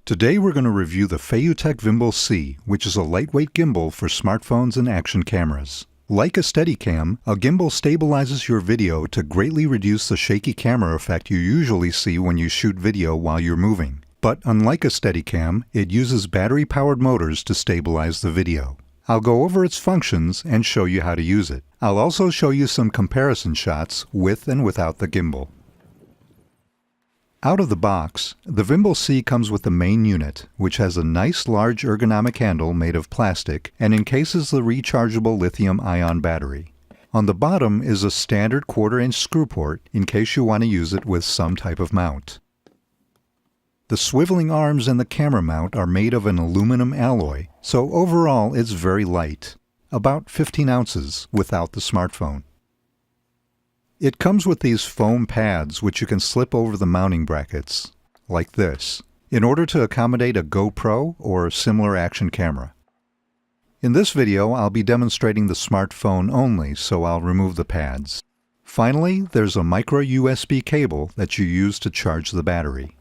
Today we're going to review the Feiyutech Vimble C, which is a lightweight gimbal for smartphones and action cameras. Like a Steadicam, a gimbal stabilizes your video to greatly reduce the shaky camera effect you usually see when you shoot video while you're moving. But unlike a Steadicam, it uses battery-powered motors to stabilize the video. I'll go over its functions and show you how to use it. I'll also show you some comparison shots with and without the gimbal. Out of the box, the Vimble C comes with the main unit, which has a nice large ergonomic handle made of plastic and encases the rechargeable lithium-ion battery. On the bottom is a standard 1/4-inch screw port in case you want to use it with some type of mount. The swiveling arms and the camera mount are made of an aluminum alloy, so overall it's very light, about 15 ounces without the smartphone. It comes with these foam pads which you can slip over the mounting brackets, like this, in order to accommodate a GoPro or similar action camera. In this video I'll be demonstrating the smartphone only, so I'll remove the pads. Finally, there's a micro USB cable that you use to charge the battery.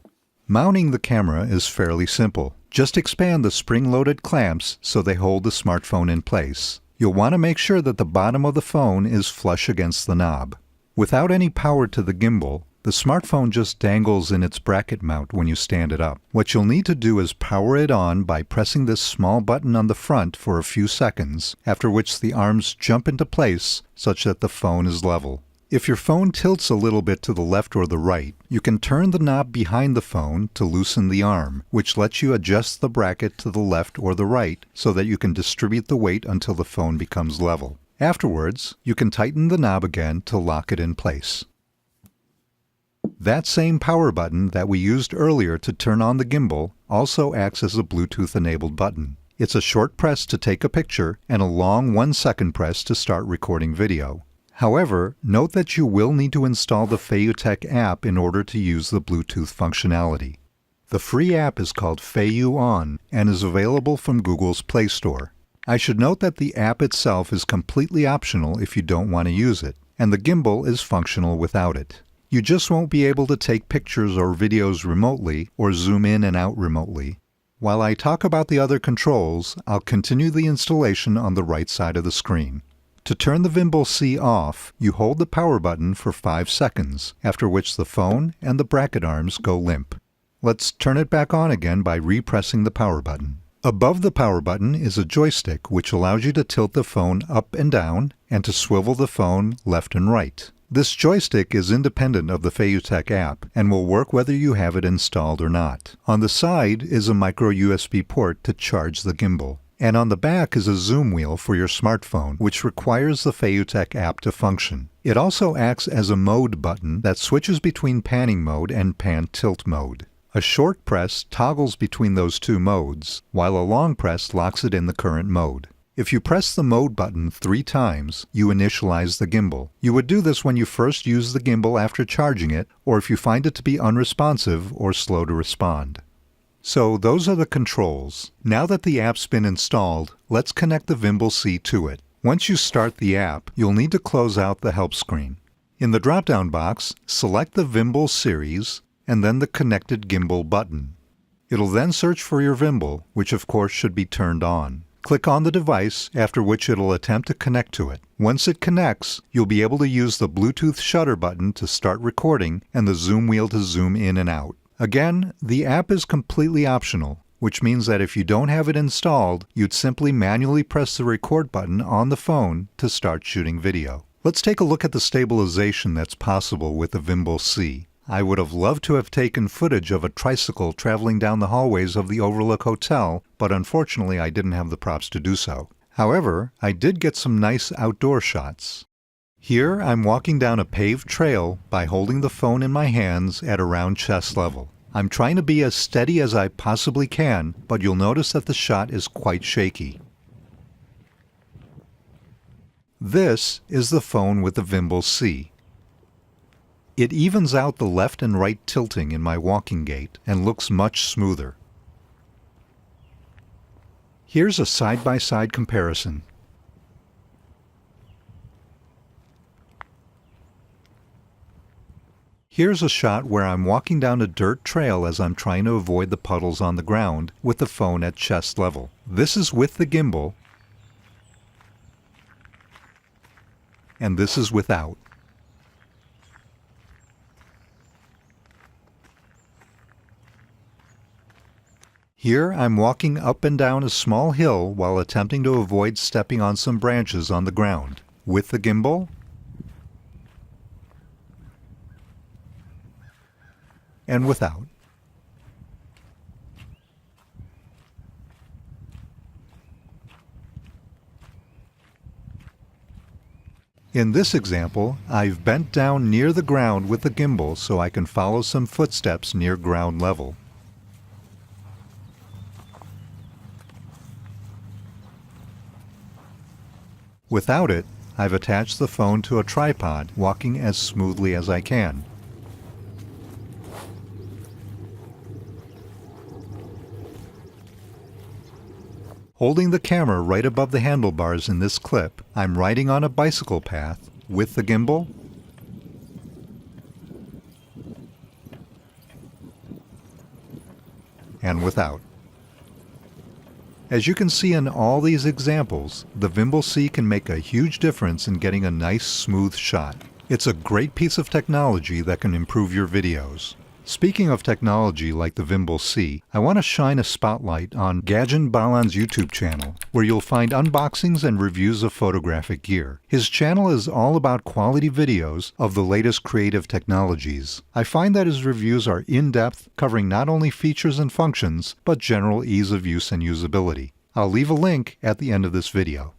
Mounting the camera is fairly simple. Just expand the spring-loaded clamps so they hold the smartphone in place. You'll want to make sure that the bottom of the phone is flush against the knob. Without any power to the gimbal, the smartphone just dangles in its bracket mount when you stand it up. What you'll need to do is power it on by pressing this small button on the front for a few seconds, after which the arms jump into place such that the phone is level. If your phone tilts a little bit to the left or the right, you can turn the knob behind the phone to loosen the arm, which lets you adjust the bracket to the left or the right so that you can distribute the weight until the phone becomes level. Afterwards, you can tighten the knob again to lock it in place. That same power button that we used earlier to turn on the gimbal also acts as a Bluetooth-enabled button. It's a short press to take a picture and a long 1-second press to start recording video. However, note that you will need to install the Feiyutech app in order to use the Bluetooth functionality. The free app is called FeiYuOn and is available from Google's Play Store. I should note that the app itself is completely optional if you don't want to use it, and the gimbal is functional without it. You just won't be able to take pictures or videos remotely or zoom in and out remotely. While I talk about the other controls, I'll continue the installation on the right side of the screen. To turn the Vimble C off, you hold the power button for 5 seconds, after which the phone and the bracket arms go limp. Let's turn it back on again by repressing the power button. Above the power button is a joystick which allows you to tilt the phone up and down and to swivel the phone left and right. This joystick is independent of the Feiyutech app and will work whether you have it installed or not. On the side is a micro USB port to charge the gimbal. And on the back is a zoom wheel for your smartphone, which requires the Feiyutech app to function. It also acts as a mode button that switches between panning mode and pan tilt mode. A short press toggles between those two modes, while a long press locks it in the current mode. If you press the mode button 3 times, you initialize the gimbal. You would do this when you first use the gimbal after charging it, or if you find it to be unresponsive or slow to respond. So those are the controls. Now that the app's been installed, let's connect the Vimble C to it. Once you start the app, you'll need to close out the help screen. In the drop-down box, select the Vimble series, and then the connected gimbal button. It'll then search for your Vimble, which of course should be turned on. Click on the device, after which it'll attempt to connect to it. Once it connects, you'll be able to use the Bluetooth shutter button to start recording and the zoom wheel to zoom in and out. Again, the app is completely optional, which means that if you don't have it installed, you'd simply manually press the record button on the phone to start shooting video. Let's take a look at the stabilization that's possible with the Vimble C. I would have loved to have taken footage of a tricycle traveling down the hallways of the Overlook Hotel, but unfortunately I didn't have the props to do so. However, I did get some nice outdoor shots. Here I'm walking down a paved trail by holding the phone in my hands at around chest level. I'm trying to be as steady as I possibly can, but you'll notice that the shot is quite shaky. This is the phone with the Vimble C. It evens out the left and right tilting in my walking gait and looks much smoother. Here's a side-by-side comparison. Here's a shot where I'm walking down a dirt trail as I'm trying to avoid the puddles on the ground with the phone at chest level. This is with the gimbal, and this is without. Here I'm walking up and down a small hill while attempting to avoid stepping on some branches on the ground. With the gimbal and without. In this example, I've bent down near the ground with the gimbal so I can follow some footsteps near ground level. Without it, I've attached the phone to a tripod, walking as smoothly as I can. Holding the camera right above the handlebars in this clip, I'm riding on a bicycle path with the gimbal and without. As you can see in all these examples, the Vimble C can make a huge difference in getting a nice smooth shot. It's a great piece of technology that can improve your videos. Speaking of technology like the Vimble C, I want to shine a spotlight on Gajan Balan's YouTube channel, where you'll find unboxings and reviews of photographic gear. His channel is all about quality videos of the latest creative technologies. I find that his reviews are in-depth, covering not only features and functions, but general ease of use and usability. I'll leave a link at the end of this video.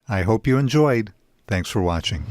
I hope you enjoyed. Thanks for watching.